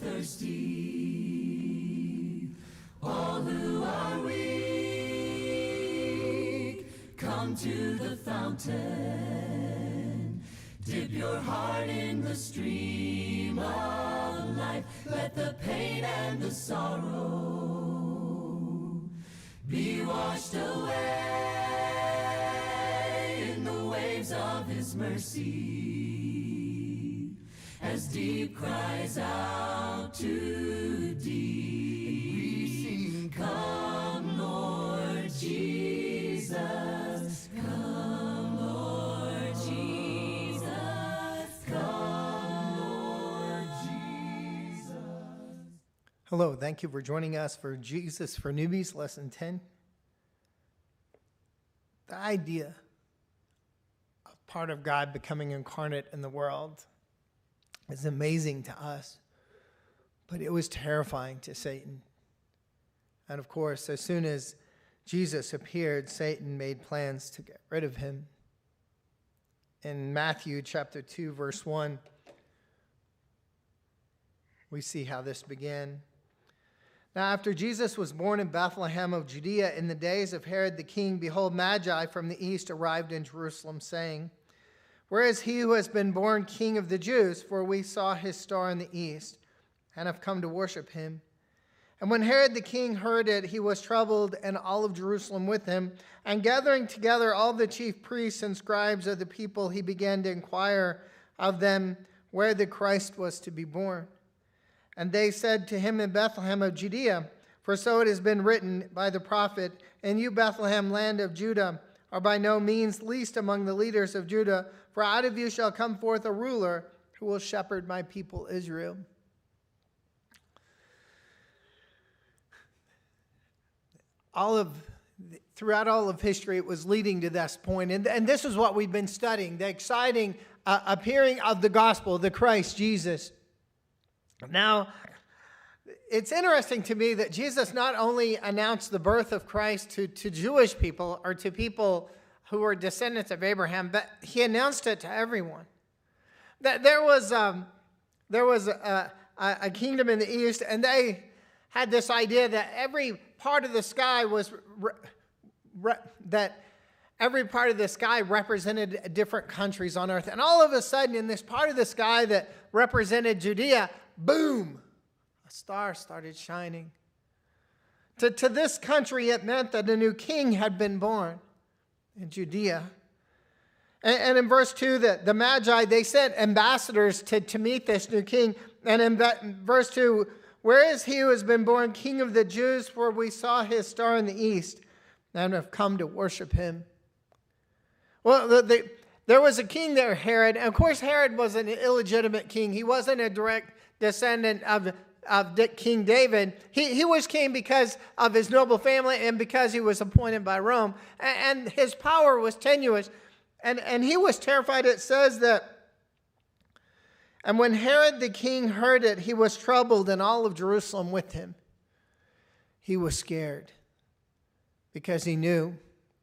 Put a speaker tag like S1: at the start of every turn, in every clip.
S1: thirsty, all who are weak, come to the fountain. Dip your heart in the stream of life. Let the pain and the sorrow be washed away in the waves of his mercy, as deep cries out to deep. We sing, come Lord Jesus, come Lord Jesus, come Lord Jesus.
S2: Hello, thank you for joining us for Jesus for Newbies, Lesson 10. The idea of part of God becoming incarnate in the world is amazing to us, but it was terrifying to Satan. And of course, as soon as Jesus appeared, Satan made plans to get rid of him. In Matthew chapter 2, verse 1, we see how this began. Now, after Jesus was born in Bethlehem of Judea in the days of Herod the king, behold, Magi from the east arrived in Jerusalem, saying, "Where is he who has been born King of the Jews? For we saw his star in the east, and have come to worship him." And when Herod the king heard it, he was troubled, and all of Jerusalem with him. And gathering together all the chief priests and scribes of the people, he began to inquire of them where the Christ was to be born. And they said to him, in Bethlehem of Judea, for so it has been written by the prophet, "And you, Bethlehem, land of Judah, are by no means least among the leaders of Judah, for out of you shall come forth a ruler who will shepherd my people Israel." Throughout all of history, it was leading to this point. And this is what we've been studying, the exciting appearing of the gospel, the Christ Jesus. Now, it's interesting to me that Jesus not only announced the birth of Christ to Jewish people or to people who were descendants of Abraham, but he announced it to everyone. That there was a kingdom in the east, and they had this idea that every part of the sky represented different countries on earth. And all of a sudden, in this part of the sky that represented Judea, boom, a star started shining. To this country, it meant that a new king had been born in Judea. And in verse 2, the Magi, they sent ambassadors to meet this new king. And in verse 2, "Where is he who has been born King of the Jews? For we saw his star in the east and have come to worship him." Well, there was a king there, Herod. And of course, Herod was an illegitimate king. He wasn't a direct descendant of King David. He was king because of his noble family and because he was appointed by Rome. And his power was tenuous. And he was terrified. It says that, "And when Herod the king heard it, he was troubled, and all of Jerusalem with him." He was scared because he knew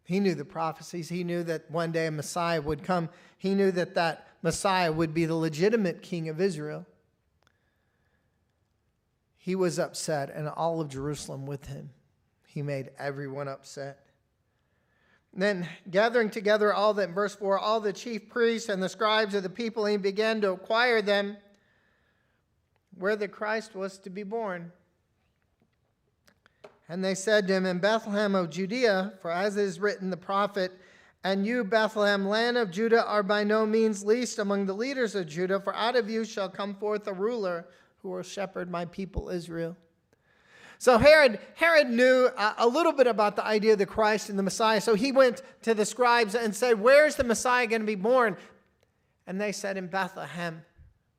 S2: the prophecies. He knew that one day a Messiah would come. He knew that Messiah would be the legitimate king of Israel. He was upset, and all of Jerusalem with him. He made everyone upset. Then, gathering together verse 4, all the chief priests and the scribes of the people, he began to inquire them where the Christ was to be born. And they said to him, "In Bethlehem of Judea, for as it is written the prophet, and you, Bethlehem, land of Judah, are by no means least among the leaders of Judah, for out of you shall come forth a ruler who will shepherd my people Israel." So Herod knew a little bit about the idea of the Christ and the Messiah. So he went to the scribes and said, "Where's the Messiah going to be born?" And they said, "In Bethlehem,"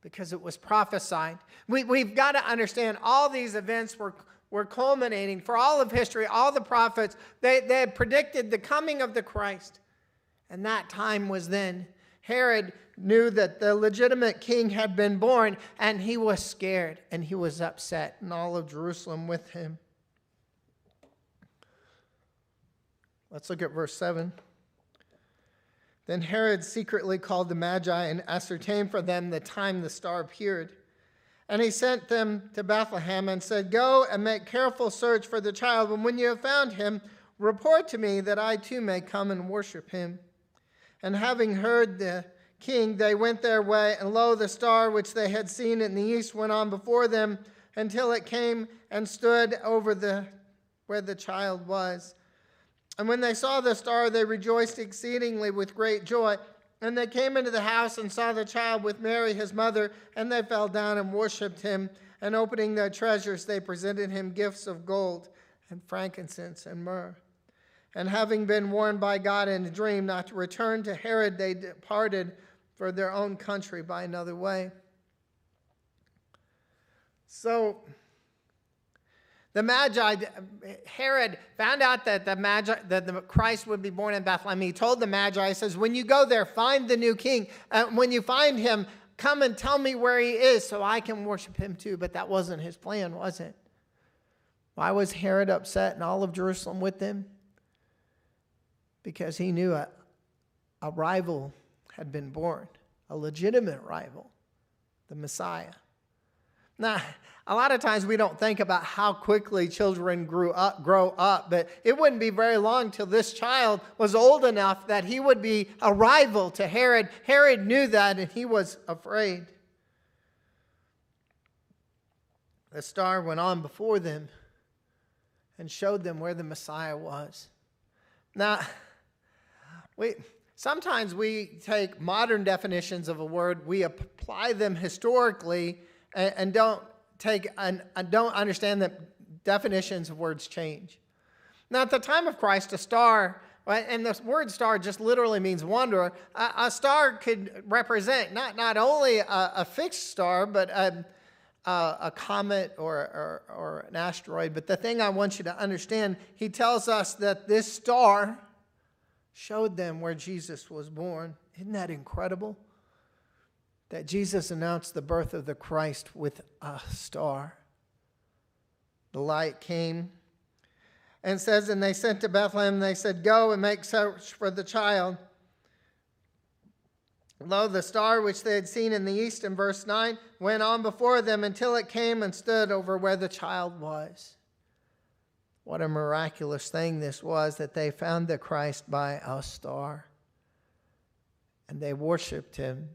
S2: because it was prophesied. We've got to understand all these events were culminating for all of history. All the prophets, they had predicted the coming of the Christ. And that time was then. Herod knew that the legitimate king had been born, and he was scared, and he was upset, and all of Jerusalem with him. Let's look at verse 7. Then Herod secretly called the Magi and ascertained for them the time the star appeared. And he sent them to Bethlehem and said, "Go and make careful search for the child, and when you have found him, report to me that I too may come and worship him." And having heard the king, they went their way, and lo, the star which they had seen in the east went on before them until it came and stood over where the child was. And when they saw the star, they rejoiced exceedingly with great joy. And they came into the house and saw the child with Mary his mother, and they fell down and worshipped him. And opening their treasures, they presented him gifts of gold and frankincense and myrrh. And having been warned by God in a dream not to return to Herod, they departed for their own country by another way. So the Magi, Herod found out that the Christ would be born in Bethlehem. He told the Magi, he says, when you go there, find the new king. When you find him, come and tell me where he is so I can worship him too. But that wasn't his plan, was it? Why was Herod upset and all of Jerusalem with him? Because he knew a rival had been born, a legitimate rival, the Messiah. Now, a lot of times we don't think about how quickly children grow up, but it wouldn't be very long till this child was old enough that he would be a rival to Herod. Herod knew that, and he was afraid. The star went on before them and showed them where the Messiah was. Now, sometimes we take modern definitions of a word, we apply them historically, and don't understand that definitions of words change. Now, at the time of Christ, a star, right, and the word star just literally means wanderer. A star could represent not only a fixed star, but a comet or an asteroid. But the thing I want you to understand, he tells us that this star showed them where Jesus was born. Isn't that incredible? That Jesus announced the birth of the Christ with a star. The light came and says, and they sent to Bethlehem, and they said, "Go and make search for the child." Lo, the star which they had seen in the east, in verse 9, went on before them until it came and stood over where the child was. What a miraculous thing this was, that they found the Christ by a star. And they worshiped him.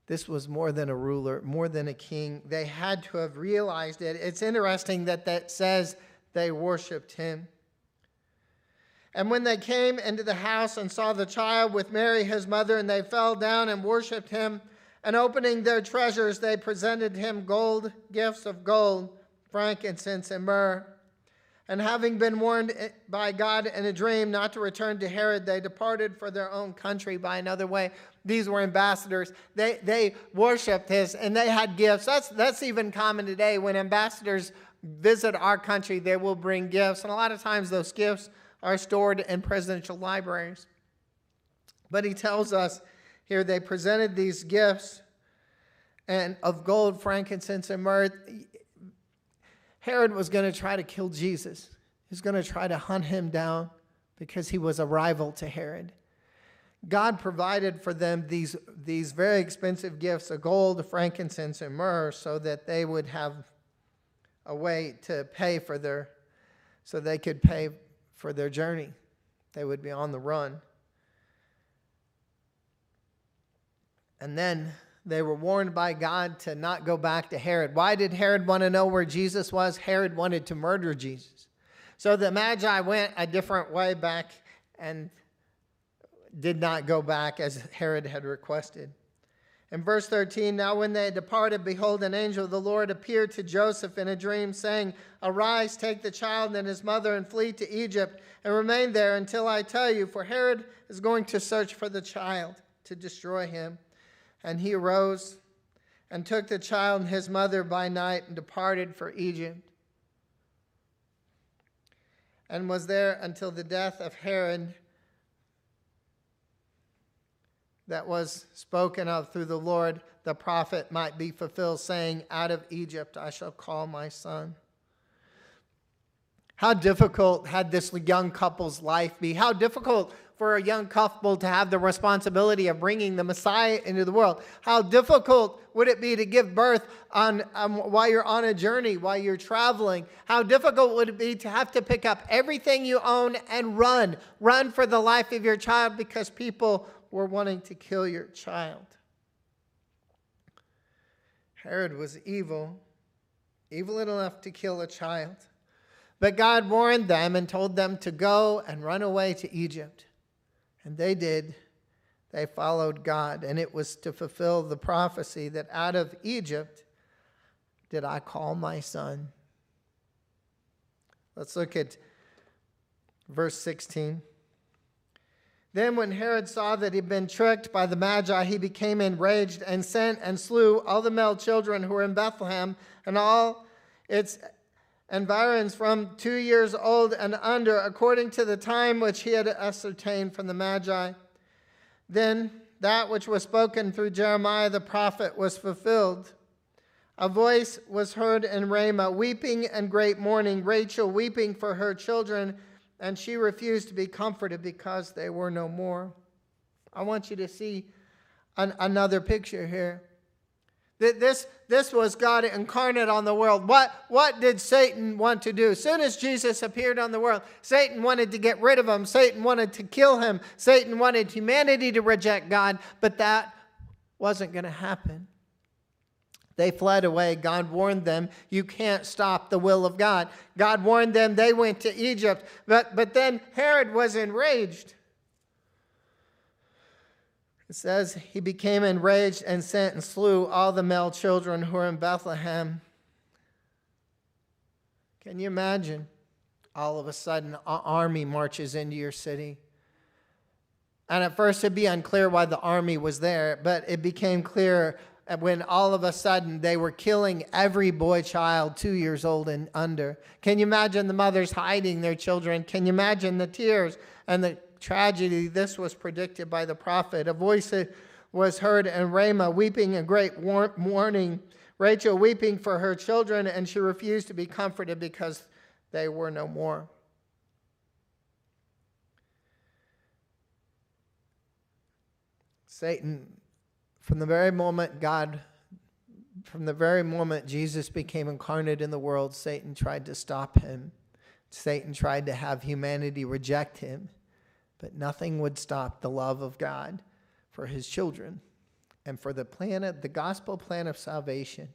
S2: This was more than a ruler, more than a king. They had to have realized it. It's interesting that says they worshiped him. And when they came into the house and saw the child with Mary his mother, and they fell down and worshiped him, and opening their treasures, they presented him gifts of gold, frankincense, and myrrh. And having been warned by God in a dream not to return to Herod, they departed for their own country by another way. These were ambassadors. They worshipped his, and they had gifts. That's even common today. When ambassadors visit our country, they will bring gifts. And a lot of times those gifts are stored in presidential libraries. But he tells us here they presented these gifts and of gold, frankincense, and myrrh. Herod was going to try to kill Jesus. He was going to try to hunt him down because he was a rival to Herod. God provided for them these very expensive gifts of gold, frankincense, and myrrh so that they would have a way to pay for so they could pay for their journey. They would be on the run. And then they were warned by God to not go back to Herod. Why did Herod want to know where Jesus was? Herod wanted to murder Jesus. So the Magi went a different way back and did not go back as Herod had requested. In verse 13, now when they had departed, behold, an angel of the Lord appeared to Joseph in a dream, saying, "Arise, take the child and his mother, and flee to Egypt, and remain there until I tell you, for Herod is going to search for the child to destroy him." And he arose and took the child and his mother by night and departed for Egypt, and was there until the death of Herod that was spoken of through the Lord, the prophet, might be fulfilled, saying, "Out of Egypt I shall call my son." How difficult had this young couple's life be? How difficult for a young couple to have the responsibility of bringing the Messiah into the world? How difficult would it be to give birth while you're on a journey, while you're traveling? How difficult would it be to have to pick up everything you own and run for the life of your child because people were wanting to kill your child? Herod was evil enough to kill a child. But God warned them and told them to go and run away to Egypt. And they did. They followed God. And it was to fulfill the prophecy that out of Egypt did I call my son. Let's look at verse 16. Then when Herod saw that he'd been tricked by the Magi, he became enraged and sent and slew all the male children who were in Bethlehem and all its environs from 2 years old and under, according to the time which he had ascertained from the Magi. Then that which was spoken through Jeremiah the prophet was fulfilled. A voice was heard in Ramah, weeping and great mourning, Rachel weeping for her children, and she refused to be comforted because they were no more. I want you to see another picture here. This was God incarnate on the world. What did Satan want to do? As soon as Jesus appeared on the world, Satan wanted to get rid of him. Satan wanted to kill him. Satan wanted humanity to reject God, but that wasn't going to happen. They fled away. God warned them, you can't stop the will of God. God warned them, they went to Egypt. But then Herod was enraged. It says he became enraged and sent and slew all the male children who were in Bethlehem. Can you imagine? All of a sudden, an army marches into your city. And at first it'd be unclear why the army was there, but it became clear when all of a sudden they were killing every boy child 2 years old and under. Can you imagine the mothers hiding their children? Can you imagine the tears and the tragedy? This was predicted by the prophet. A voice was heard in Ramah, weeping in great mourning, Rachel weeping for her children, and she refused to be comforted because they were no more. Satan, from the very moment Jesus became incarnate in the world, Satan tried to stop him. Satan tried to have humanity reject him. But nothing would stop the love of God for his children and for the gospel plan of salvation.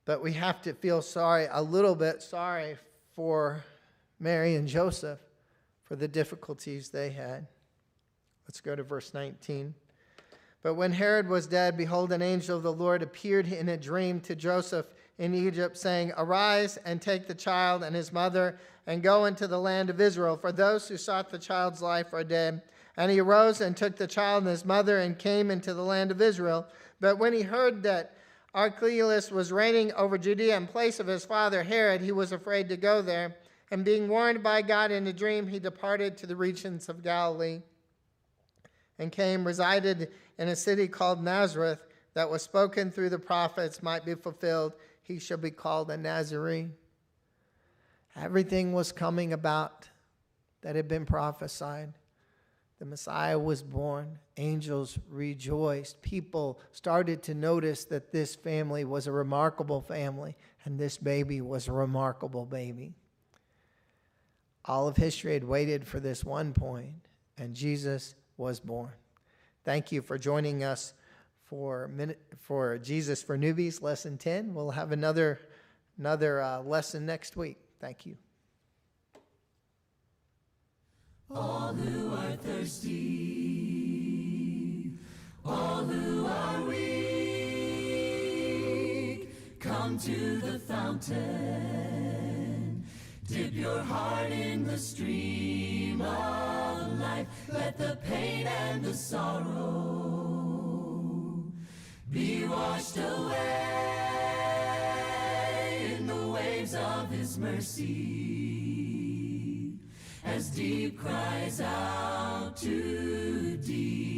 S2: But we have to feel a little bit sorry for Mary and Joseph for the difficulties they had. Let's go to verse 19. But when Herod was dead, behold, an angel of the Lord appeared in a dream to Joseph in Egypt, saying, Arise and take the child and his mother and go into the land of Israel, for those who sought the child's life are dead. And he arose and took the child and his mother and came into the land of Israel. But when he heard that Archelaus was reigning over Judea in place of his father Herod, he was afraid to go there. And being warned by God in a dream, he departed to the regions of Galilee and resided in a city called Nazareth, that was spoken through the prophets might be fulfilled. He shall be called a Nazarene. Everything was coming about that had been prophesied. The Messiah was born. Angels rejoiced. People started to notice that this family was a remarkable family, and this baby was a remarkable baby. All of history had waited for this one point, and Jesus was born. Thank you for joining us for Jesus for Newbies, Lesson 10. We'll have another lesson next week. Thank you.
S1: All who are thirsty, all who are weak, come to the fountain. Dip your heart in the stream of life. Let the pain and the sorrow be washed away in the waves of his mercy, as deep cries out to deep.